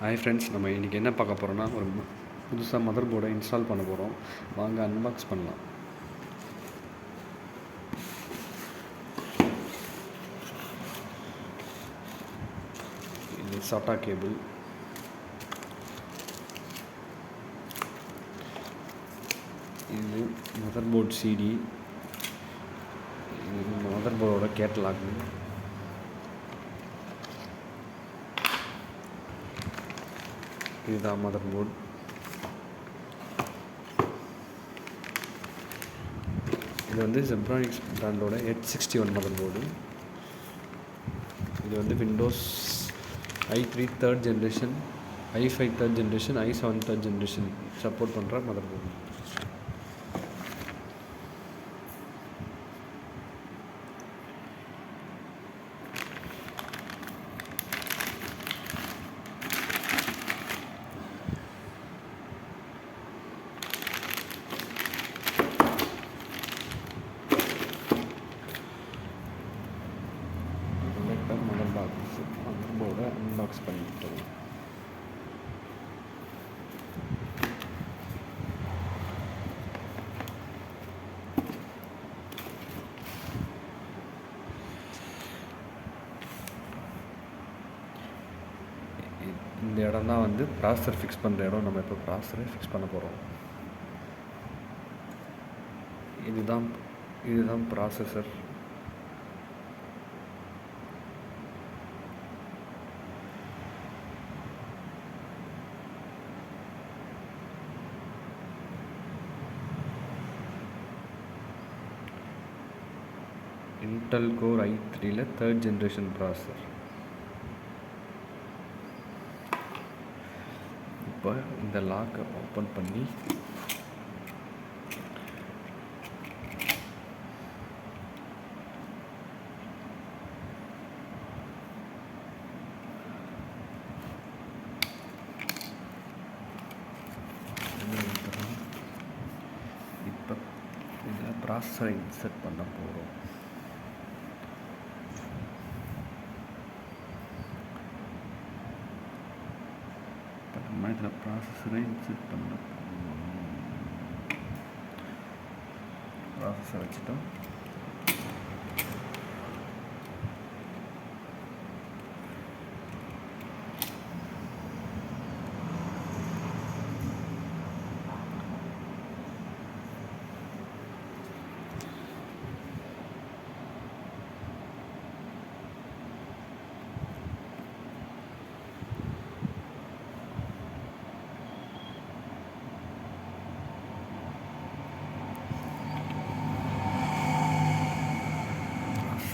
Hi friends, நம்ம இன்றைக்கி என்ன பார்க்க போகிறோன்னா ஒரு புதுசாக மதர் போர்டை இன்ஸ்டால் பண்ண போகிறோம். வாங்க அன்பாக்ஸ் பண்ணலாம். இது சாட்டா கேபிள், இது மதர் போர்ட் சிடி, இது மதர் போர்டோட கேட்டலாகு, இதுதான் மதர் போர்டு. இது வந்து ஜெப்ரானிக்ஸ் பிராண்டோட H61 மதர் போர்டு. இது வந்து Windows i3 3rd generation, i5 3rd generation, i7 3rd generation support பண்ணுற மதர் போர்டு. மதர் போர்டை அன்பாக்ஸ் பண்ணிட்டோம். இந்த இடம் தான் வந்து ப்ராசஸர் ஃபிக்ஸ் பண்ணுற இடம். நம்ம இப்போ ப்ராசஸரை ஃபிக்ஸ் பண்ண போகிறோம். இதுதான் ப்ராசஸர். இன்டெல் கோர் i3ல 3rd ஜென்ரேஷன் ப்ராசஸர். இப்போ இந்த லாக்கை ஓப்பன் பண்ணி இப்போ இதில் ப்ராசஸரை இன்சர்ட் பண்ண போகிறோம். நம்ம இதில் ப்ராசஸரை இன்சர்ட் பண்ண ப்ராசஸரை வச்சுட்டோம்.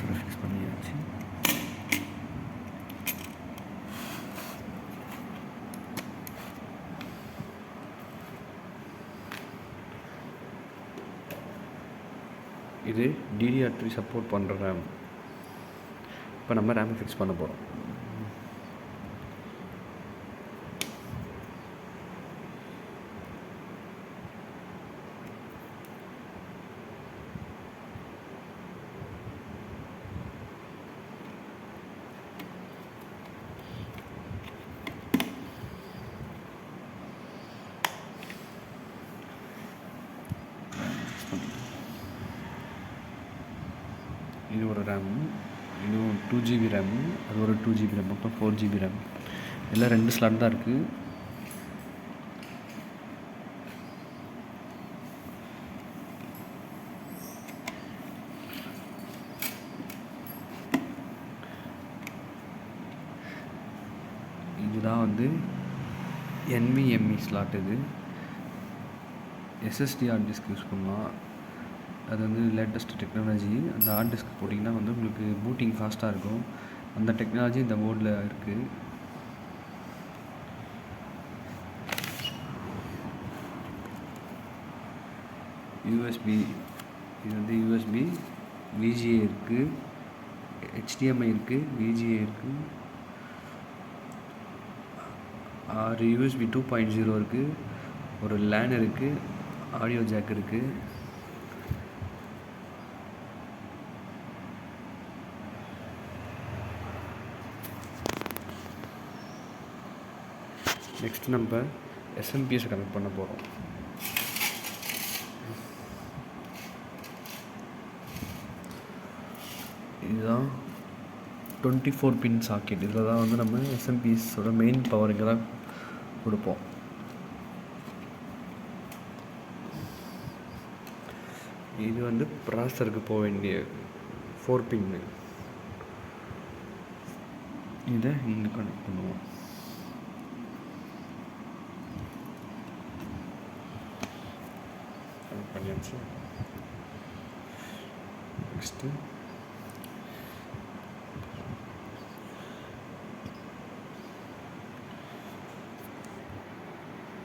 ஃபிக்ஸ் பண்ணியாச்சு. இது DDR3 சப்போர்ட் பண்ணுற ரேம். இப்போ நம்ம ரேம் ஃபிக்ஸ் பண்ண போகிறோம். இது ஒரு ரேமு, இது 2GB ரேமு, அது ஒரு 2GB ரேம், மொத்தம் 4GB ரேம். எல்லாம் 2 ஸ்லாட் தான் இருக்குது. இதுதான் வந்து NVMe ஸ்லாட். இது SSD ஹார்ட் டிஸ்க் யூஸ் பண்ணலாம். அது வந்து லேட்டஸ்ட் டெக்னாலஜி. அந்த ஹார்ட் டிஸ்க் போட்டிங்கன்னா வந்து உங்களுக்கு பூட்டிங் ஃபாஸ்ட்டாக இருக்கும். அந்த டெக்னாலஜி இந்த போர்டில் இருக்குது. USB, இது வந்து USB VGA இருக்குது, HDMI இருக்குது, VGA இருக்குது, 6 USB 2.0 இருக்குது, ஒரு LAN இருக்குது, ஆடியோ ஜாக் இருக்குது. நெக்ஸ்ட் நம்ம எஸ்எம்பிஎஸ் கனெக்ட் பண்ண போகிறோம். இதுதான் 24 பின் சாக்கெட். இதில் தான் வந்து நம்ம எஸ்எம்பிஎஸோட மெயின் பவர் இங்கே தான் கொடுப்போம். இது வந்து ப்ராசஸருக்கு போக வேண்டிய 4 பின்னு. இதை இங்கே கனெக்ட் பண்ணுவோம். கனெக்ட் பண்ணியாச்சு. நெக்ஸ்ட்டு